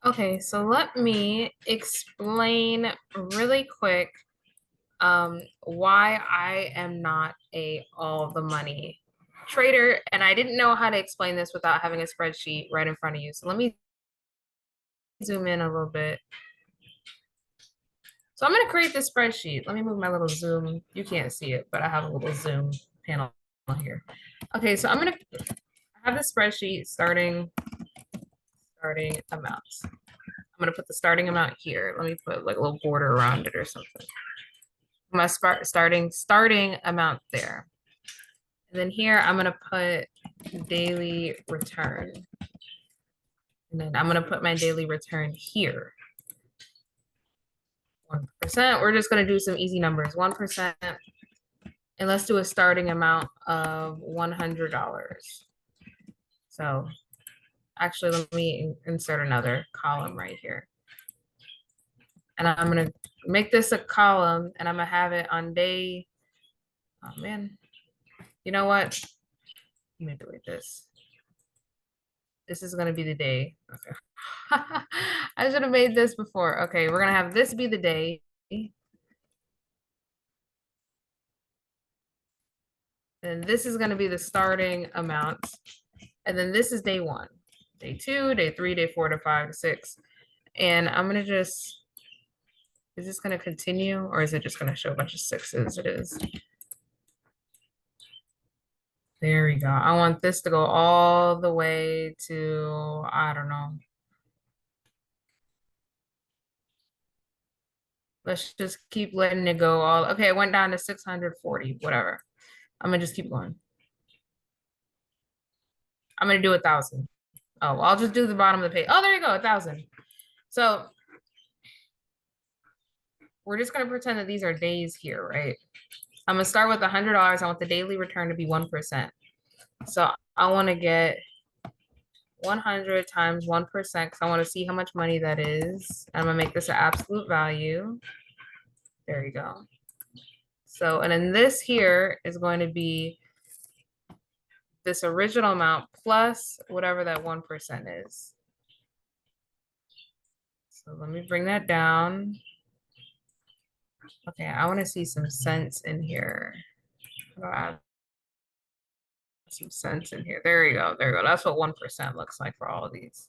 Okay, so let me explain really quick why I am not a all the money trader. And I didn't know how to explain this without having a spreadsheet right in front of you. So let me zoom in a little bit. So I'm going to create this spreadsheet. Let me move my little zoom. You can't see it, but I have a little zoom panel here. Okay, so I'm going to have the spreadsheet starting amounts. I'm going to put the starting amount here. Let me put like a little border around it or something. My starting amount there. And then here I'm gonna put daily return. And then I'm gonna put my daily return here. 1%. We're just gonna do some easy numbers. 1%. And let's do a starting amount of $100. So actually, let me insert another column right here. And I'm gonna make this a column and I'm gonna have it on day, oh man, you know what? Let me delete this. This is gonna be the day. Okay. I should have made this before. Okay, we're gonna have this be the day. And this is gonna be the starting amount. And then this is day one, day two, day three, day four, day five, six. And I'm gonna just, is this gonna continue or is it just gonna show a bunch of sixes? It is. There we go. I want this to go all the way to, I don't know. Let's just keep letting it go all, okay, it went down to 640, whatever. I'm gonna just keep going. I'm gonna do 1,000. Oh, I'll just do the bottom of the page. Oh, there you go, 1,000. So we're just gonna pretend that these are days here, right? I'm gonna start with $100. I want the daily return to be 1%. So I want to get 100 times 1% because I want to see how much money that is. I'm gonna make this an absolute value. There you go. So, and then this here is going to be this original amount plus whatever that 1% is. So let me bring that down. Okay, I want to see some cents in here. I'll add some cents in here. There you go. There you go. That's what 1% looks like for all of these.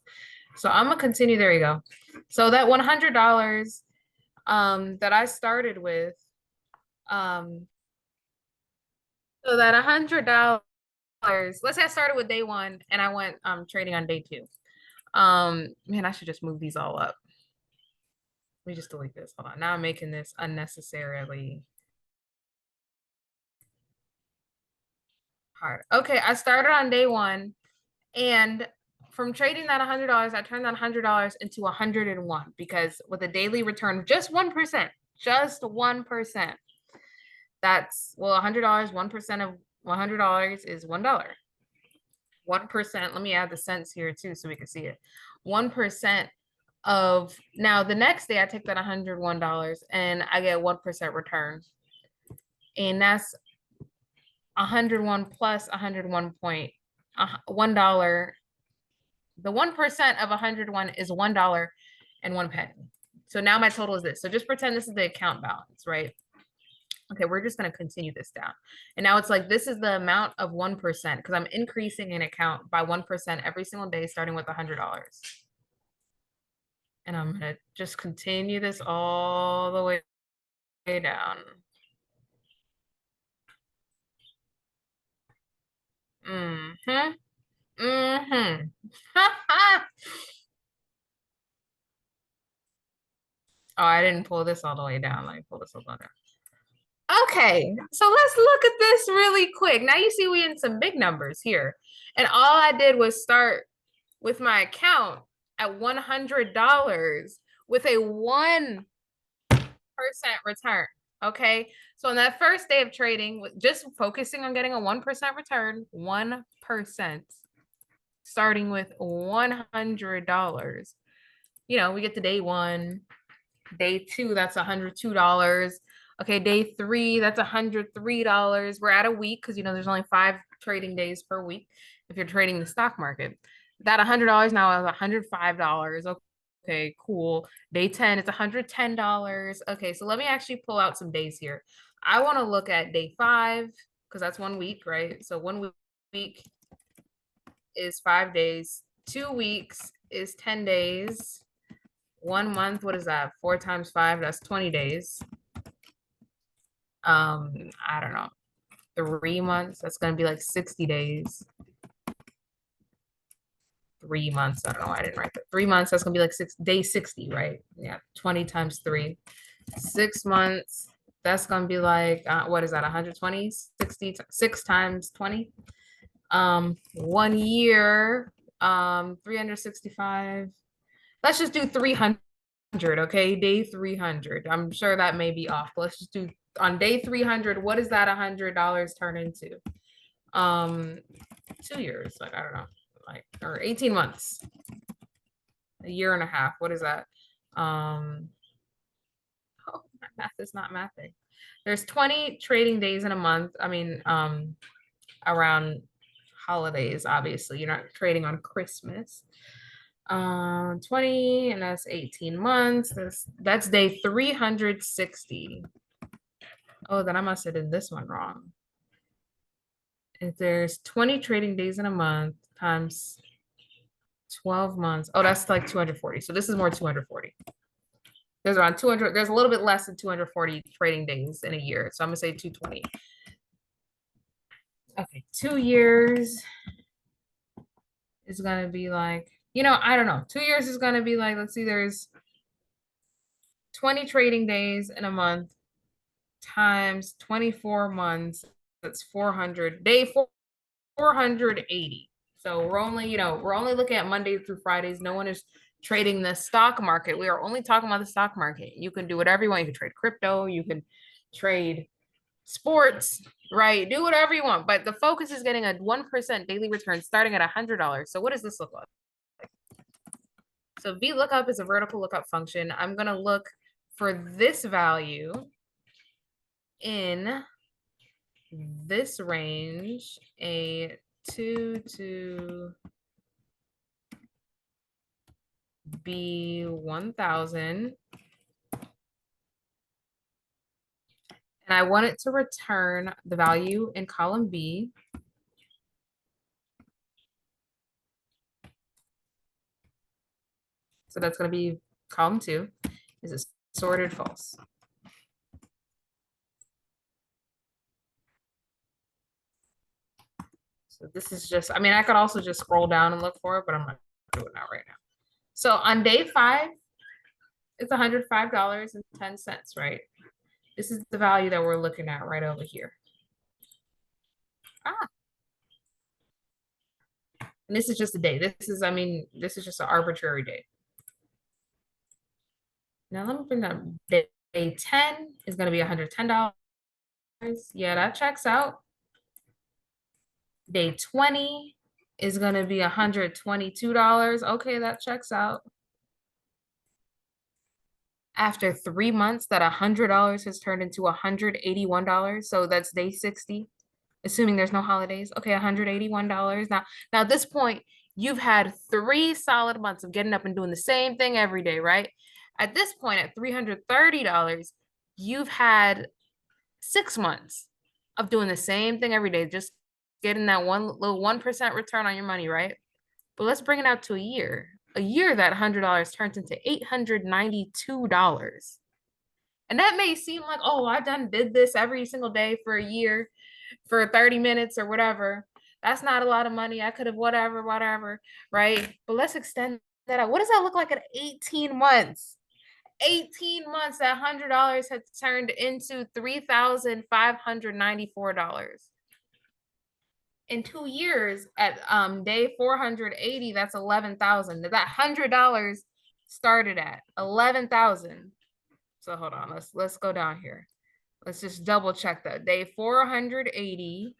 So I'm gonna continue. There you go. So that $100 that I started with, so that $100, let's say I started with day one and I went trading on day two. Man, I should just move these all up. Let me just delete this. Hold on. Now I'm making this unnecessarily hard. Okay, I started on day one, and from trading that $100, I turned that $100 into 101 because with a daily return of just 1%, just 1%. That's, well, $100, 1% of $100 is $1. 1%, let me add the cents here too so we can see it. 1% of, now the next day I take that $101 and I get 1% return. And that's 101 plus 101 point $1. The 1% of 101 is $1.01. So now my total is this. So just pretend this is the account balance, right? Okay, we're just going to continue this down. And now it's like, this is the amount of 1% because I'm increasing an account by 1% every single day, starting with $100. And I'm going to just continue this all the way down. Mm-hmm. Mm-hmm. Oh, I didn't pull this all the way down. Let me pull this all the way down. Okay, so let's look at this really quick. Now you see we in some big numbers here. And all I did was start with my account at $100 with a 1% return. Okay, so on that first day of trading, just focusing on getting a 1% return, 1%, starting with $100. You know, we get to day one, day two, that's $102. Okay, day three, that's $103. We're at a week because, you know, there's only 5 trading days per week if you're trading the stock market. That $100 now is $105. Okay, cool. Day 10 is $110. Okay, so let me actually pull out some days here. I want to look at day 5 because that's 1 week, right? So 1 week is 5 days. 2 weeks is 10 days. 1 month, what is that? 4 times 5, that's 20 days. I don't know. 3 months, that's gonna be like 60 days. 3 months, I don't know why I didn't write that. 3 months, that's gonna be like day 60, right? Yeah, 20 times 3. 6 months, that's gonna be like what is that? 120, 60, 6 times 20. 1 year, 365. Let's just do 300. Okay, day 300. I'm sure that may be off. Let's just do on day 300. What does that $100 turn into? 2 years, like I don't know, like, or 18 months, a year and a half. What is that? Oh, my math is not mathing. There's 20 trading days in a month. I mean, around holidays, obviously. You're not trading on Christmas. 20, and that's 18 months. That's day 360. Oh, then I must have did this one wrong. If there's 20 trading days in a month times 12 months. Oh, that's like 240. So this is more 240. There's around 200. There's a little bit less than 240 trading days in a year. So I'm gonna say 220. Okay, 2 years is gonna be like, I don't know. 2 years is gonna be like, let's see, there's 20 trading days in a month times 24 months. That's 400. Day 480. So we're only looking at Monday through Fridays. No one is trading the stock market. We are only talking about the stock market. You can do whatever you want. You can trade crypto, you can trade sports, right? Do whatever you want. But the focus is getting a 1% daily return starting at $100. So what does this look like? So VLOOKUP is a vertical lookup function. I'm going to look for this value in this range, a 2 to be 1,000. And I want it to return the value in column B. So that's going to be column 2. Is it sorted false? So this is just, I mean, I could also just scroll down and look for it, but I'm not doing that right now. So on day 5, it's $105.10, right? This is the value that we're looking at right over here. And this is just a day. This is just an arbitrary day. Now let me bring that day 10 is going to be $110. Yeah, that checks out. Day 20 is going to be $122. Okay, that checks out. After 3 months, that $100 has turned into $181. So that's day 60, assuming there's no holidays. Okay, $181. Now at this point, you've had 3 solid months of getting up and doing the same thing every day, right? At this point, at $330, you've had 6 months of doing the same thing every day, just getting that little 1% return on your money, right? But let's bring it out to a year. A year, that $100 turns into $892. And that may seem like, oh, I did this every single day for a year for 30 minutes or whatever. That's not a lot of money. I could have whatever, right? But let's extend that out. What does that look like at 18 months? 18 months, that $100 has turned into $3,594. In 2 years, at day 480, that's 11,000. That $100 started at 11,000. So hold on, let's go down here. Let's just double check that. Day 480.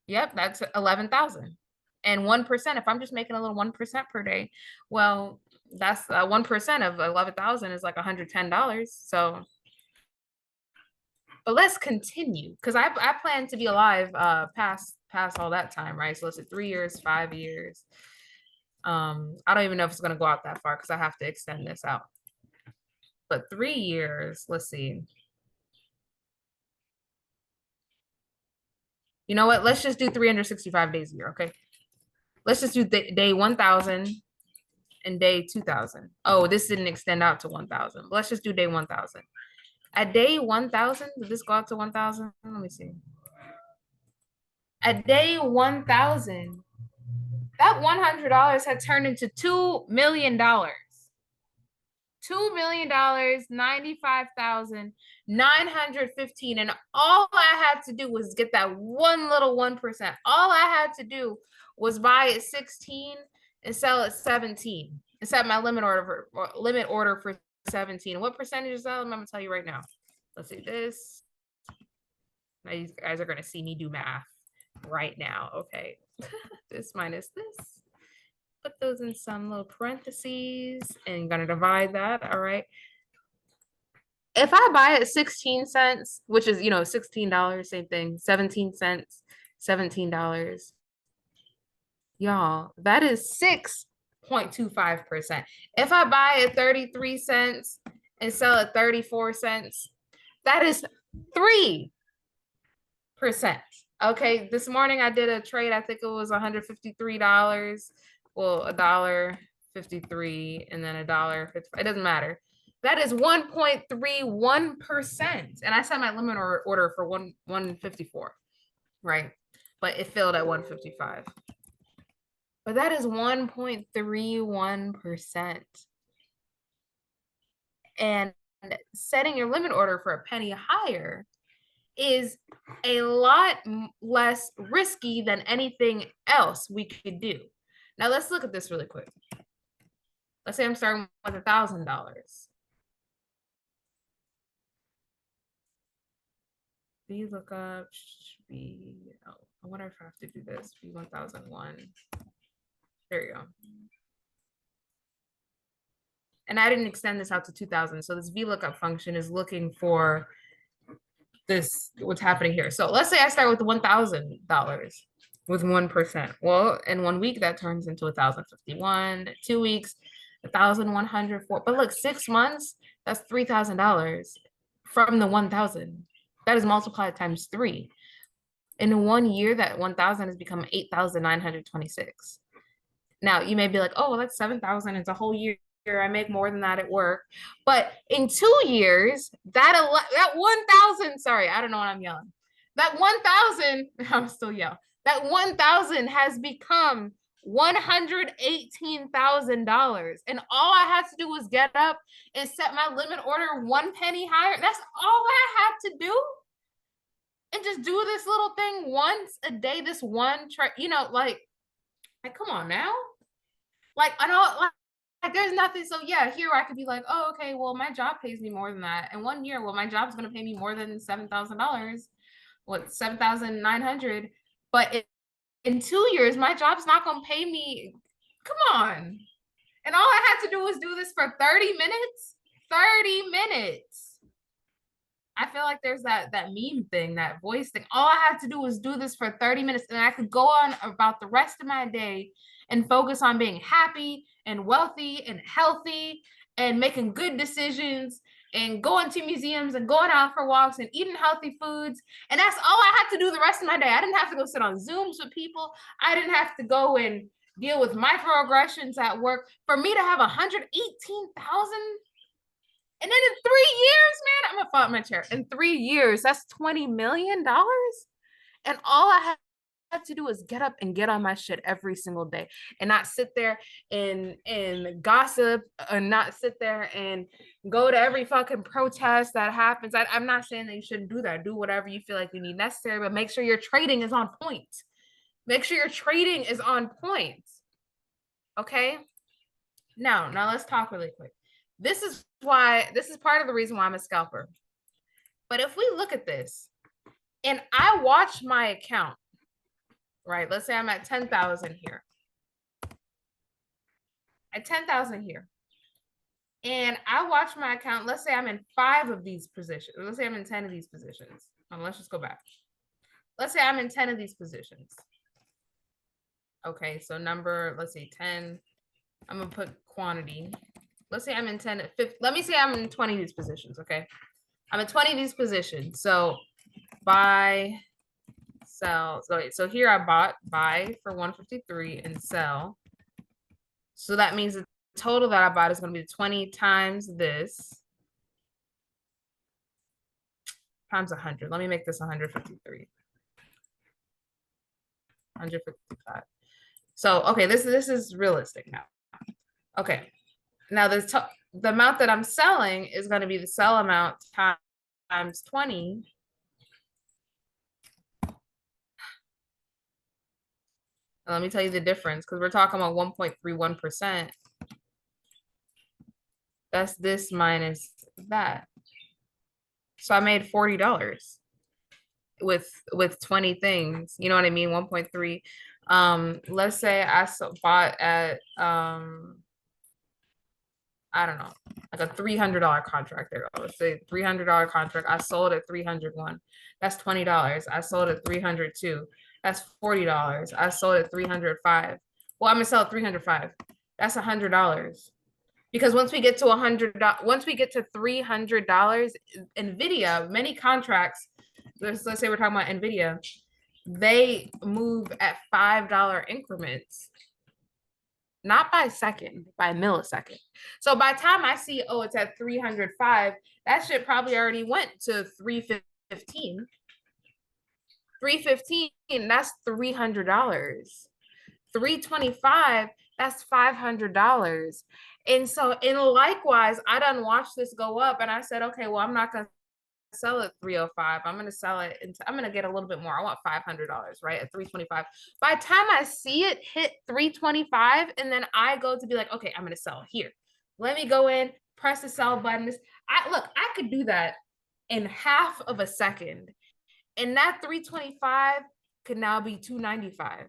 Yep, that's 11,000. And 1%, if I'm just making a little 1% per day, well, that's 1% of 11,000 is like $110. So But let's continue because I plan to be alive past all that time, right? So let's say 3 years, 5 years. I don't even know if it's gonna go out that far because I have to extend this out. But 3 years, let's see. You know what? Let's just do 365 days a year, okay? Let's just do day 1000 and day 2000. Oh, this didn't extend out to 1000. Let's just do day 1000. At day 1000, did this go out to 1000? Let me see. At day 1000, that $100 had turned into $2 million. $2,000,000, 95,915. And all I had to do was get that one little 1%. All I had to do was buy at 16 and sell at 17 and set my limit order for 17. What percentage is that? I'm gonna tell you right now. Let's see this. Now you guys are gonna see me do math right now. Okay. This minus this. Put those in some little parentheses and I'm gonna divide that. All right. If I buy at 16 cents, which is, $16, same thing, 17 cents, $17, y'all, that is 6.25%. If I buy at 33 cents and sell at 34 cents, that is 3%. Okay, this morning I did a trade, I think it was $153. Well, $1.53 and then $1.50. It doesn't matter. That is 1.31%. And I set my limit order for 154, right? But it filled at 155. But that is 1.31%. And setting your limit order for a penny higher is a lot less risky than anything else we could do. Now let's look at this really quick. Let's say I'm starting with $1,000. VLOOKUP should be, I wonder if I have to do this, V1001. There you go. And I didn't extend this out to 2000. So this VLOOKUP function is looking for this, what's happening here. So let's say I start with $1,000 with 1%. Well, in 1 week, that turns into 1,051. 2 weeks, 1,104. But look, 6 months, that's $3,000 from the 1,000. That is multiplied times 3. In 1 year, that 1,000 has become 8,926. Now, you may be like, oh, well, that's 7,000. It's a whole year. I make more than that at work. But in 2 years, that 1,000, sorry, I don't know what I'm yelling. That 1,000, I'm still yelling. That 1,000 has become $118,000. And all I had to do was get up and set my limit order 1 penny higher. That's all I had to do. And just do this little thing once a day, this one try, like come on now. Like, I know, like there's nothing. So yeah, here I could be like, oh, okay, well, my job pays me more than that. In 1 year, well, my job's gonna pay me more than $7,000. What, 7,900? But in 2 years, my job's not gonna pay me. Come on. And all I had to do was do this for 30 minutes. 30 minutes. I feel like there's that meme thing, that voice thing. All I had to do was do this for 30 minutes and I could go on about the rest of my day and focus on being happy and wealthy and healthy and making good decisions and going to museums and going out for walks and eating healthy foods. And that's all I had to do the rest of my day. I didn't have to go sit on Zooms with people. I didn't have to go and deal with microaggressions at work. For me to have 118,000. And then in 3 years, man, I'm gonna fall out my chair. In 3 years, that's $20 million. And all I have to do is get up and get on my shit every single day and not sit there and gossip and not sit there and go to every fucking protest that happens. I'm not saying that you shouldn't do that. Do whatever you feel like you need necessary, but make sure your trading is on point. Make sure your trading is on point. Okay? Now let's talk really quick. This is part of the reason why I'm a scalper. But if we look at this and I watch my account, right? Let's say I'm at 10,000 here. At 10,000 here. and I watch my account. Let's say I'm in 5 of these positions. Let's say I'm in 10 of these positions. Let's just go back. Let's say I'm in 10 of these positions. Okay, so number, let's say 10. I'm gonna put quantity. Let's say I'm in 10, 50, let me say I'm in 20 of these positions, okay? I'm in 20 of these positions. So buy, sell. So here I buy for 153 and sell. So that means the total that I bought is going to be 20 times this times 100. Let me make this 153. 155. So, okay, this is realistic now. Okay. Now the amount that I'm selling is going to be the sell amount times 20. And let me tell you the difference, because we're talking about 1.31%. That's this minus that. So I made $40 with 20 things. You know what I mean? 1.3. Let's say I bought at I don't know, like a $300 contract there. Let's say $300 contract. I sold at 301. That's $20. I sold at 302. That's $40. I sold at 305. Well, I'm gonna sell at 305. That's $100. Because once we get to once we get to $300, Nvidia, many contracts, let's say we're talking about Nvidia, they move at $5 increments, not by second, by millisecond. So by the time I see, oh, it's at 305, that shit probably already went to 315. 315, that's $300. 325, that's $500. And so, and likewise, I done watched this go up, and I said, okay, well, I'm not gonna sell it 305. I'm gonna sell it, I'm gonna get a little bit more. I want $500, right? At 325. By the time I see it hit 325, and then I go to be like, okay, I'm gonna sell here. Let me go in, press the sell button. I could do that in half of a second. And that 325 could now be 295.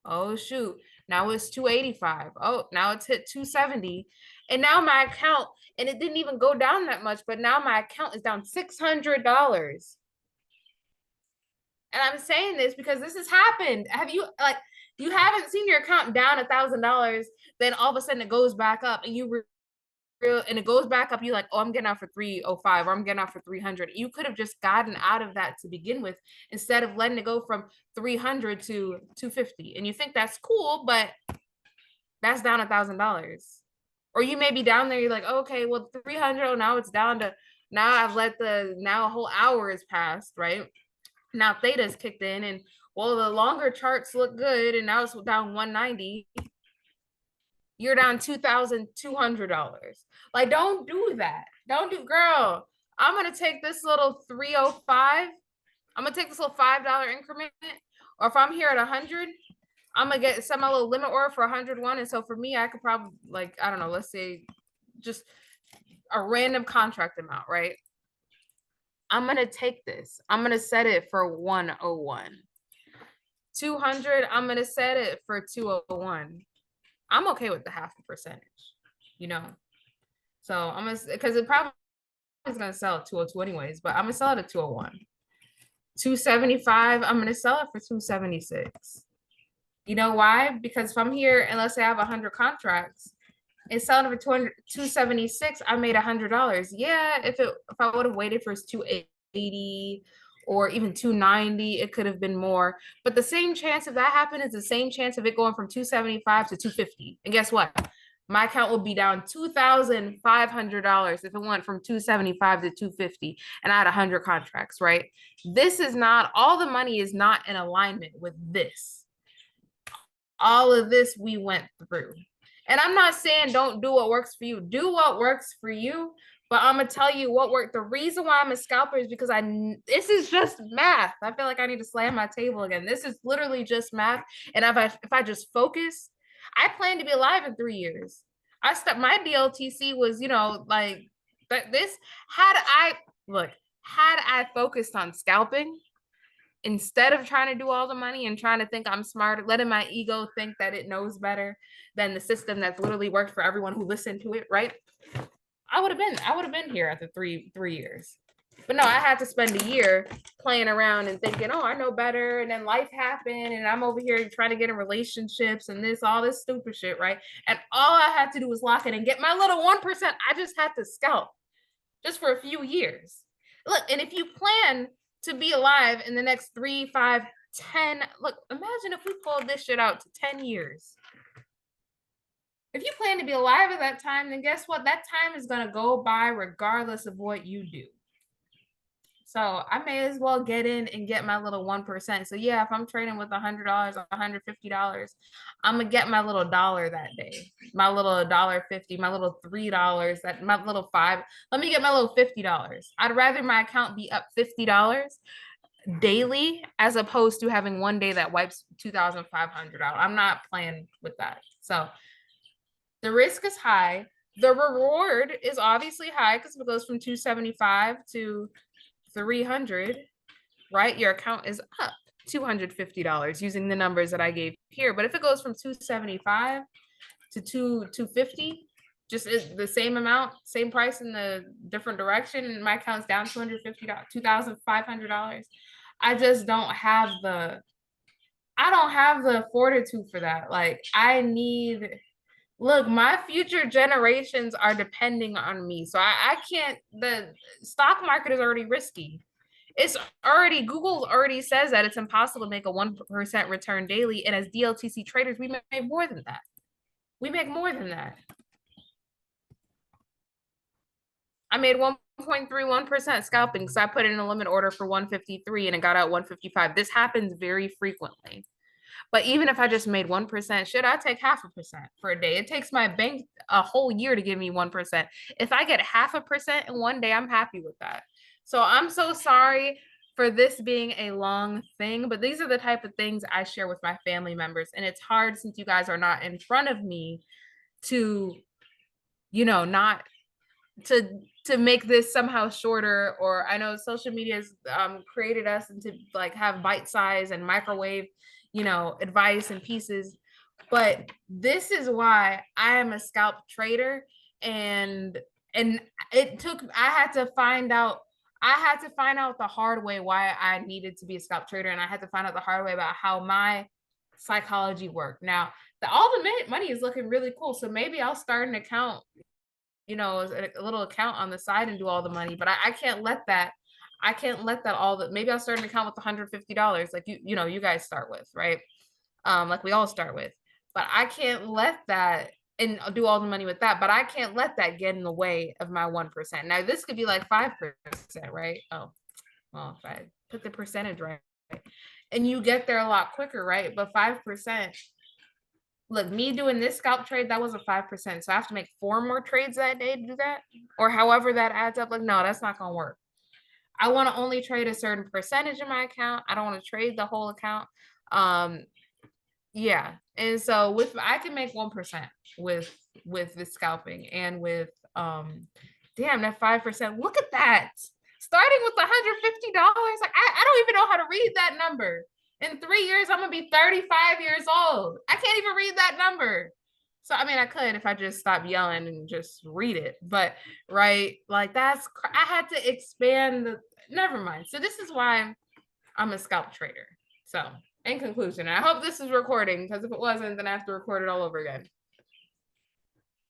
Oh shoot. Now it's 285. Oh, now it's hit 270. And now my account, and it didn't even go down that much, but now my account is down $600. And I'm saying this because this has happened. Have you, like, you haven't seen your account down $1,000, then all of a sudden it goes back up and and it goes back up, you're like, oh, I'm getting out for 305 or I'm getting out for 300. You could have just gotten out of that to begin with instead of letting it go from 300 to 250. And you think that's cool, but that's down $1,000. Or you may be down there, you're like, oh, okay, well, 300, oh, now it's down to, now I've let now a whole hour has passed, right? Now theta's kicked in, and well, the longer charts look good, and now it's down 190. You're down $2,200. Like, don't do that. Don't do, girl. I'm gonna take this little 305. I'm gonna take this little $5 increment. Or if I'm here at 100, I'm gonna set my little limit order for 101. And so for me, I could probably, like, I don't know, let's say just a random contract amount, right? I'm gonna take this. I'm gonna set it for 101. 200, I'm gonna set it for 201. I'm okay with the half a percentage, you know? So I'm gonna, because it probably is gonna sell at 202 anyways, but I'm gonna sell it at 201. 275, I'm gonna sell it for 276. You know why? Because if I'm here and let's say I have 100 contracts and selling it for 276, I made $100. Yeah, if I would have waited for 280 or even 290, it could have been more. But the same chance if that happened is the same chance of it going from 275 to 250. And guess what? My account will be down $2,500 if it went from 275 to 250 and I had 100 contracts, right? This is not, all the money is not in alignment with this. All of this we went through. And I'm not saying don't do what works for you. Do what works for you. But I'm gonna tell you what worked. The reason why I'm a scalper is because this is just math. I feel like I need to slam my table again. This is literally just math. And if I just focus, I plan to be alive in 3 years. My DLTC was, you know, like this. Had I focused on scalping, instead of trying to do all the money and trying to think I'm smart, letting my ego think that it knows better than the system that's literally worked for everyone who listened to it, right? I would have been here after three years. But no, I had to spend a year playing around and thinking, oh, I know better. And then life happened, and I'm over here trying to get in relationships and all this stupid shit, right? And all I had to do was lock in and get my little 1%. I just had to scalp just for a few years. Look, and if you plan to be alive in the next 3, 5, 10, look, imagine if we pulled this shit out to 10 years. If you plan to be alive at that time, then guess what? That time is going to go by regardless of what you do. So I may as well get in and get my little 1%. So yeah, if I'm trading with $100, $150, I'm gonna get my little dollar that day, my little $1.50, my little $3, that my little $5. Let me get my little $50. I'd rather my account be up $50 daily as opposed to having one day that wipes $2,500 out. I'm not playing with that. So the risk is high. The reward is obviously high because it goes from 275 to 300, right? Your account is up $250 using the numbers that I gave here. But if it goes from 275 to 250, just the same amount, same price in the different direction, and my account's down $250, $2,500. I just don't have the fortitude for that. Like look, my future generations are depending on me. So I can't, the stock market is already risky. Google already says that it's impossible to make a 1% return daily. And as DLTC traders, we make more than that. We make more than that. I made 1.31% scalping. So I put in a limit order for 153 and it got out 155. This happens very frequently. But even if I just made 1%, should I take 0.5% for a day? It takes my bank a whole year to give me 1%. If I get 0.5% in one day, I'm happy with that. So I'm so sorry for this being a long thing, but these are the type of things I share with my family members. And it's hard since you guys are not in front of me to, not to make this somehow shorter. Or I know social media has created us into like have bite size and microwave advice and pieces. But this is why I am a scalp trader. And I had to find out the hard way why I needed to be a scalp trader. And I had to find out the hard way about how my psychology worked. Now, all the money is looking really cool. So maybe I'll start an account, a little account on the side and do all the money. But I can't let that maybe I'll start an account with $150 like you guys start with, right? Like we all start with. But I can't let that and do all the money with that, but I can't let that get in the way of my 1%. Now this could be like 5%, right? Oh, well, if I put the percentage right, and you get there a lot quicker, right? But 5%, look, me doing this scalp trade, that was a 5%. So I have to make 4 more trades that day to do that, or however that adds up. Like, no, that's not gonna work. I want to only trade a certain percentage of my account. I don't want to trade the whole account. Yeah. And so I can make 1% with the scalping and with damn, that 5%. Look at that. Starting with $150. Like I don't even know how to read that number. In 3 years, I'm gonna be 35 years old. I can't even read that number. So, I mean, I could if I just stopped yelling and just read it. But, right, like I had to expand never mind. So this is why I'm a scalp trader. So, in conclusion, I hope this is recording because if it wasn't, then I have to record it all over again.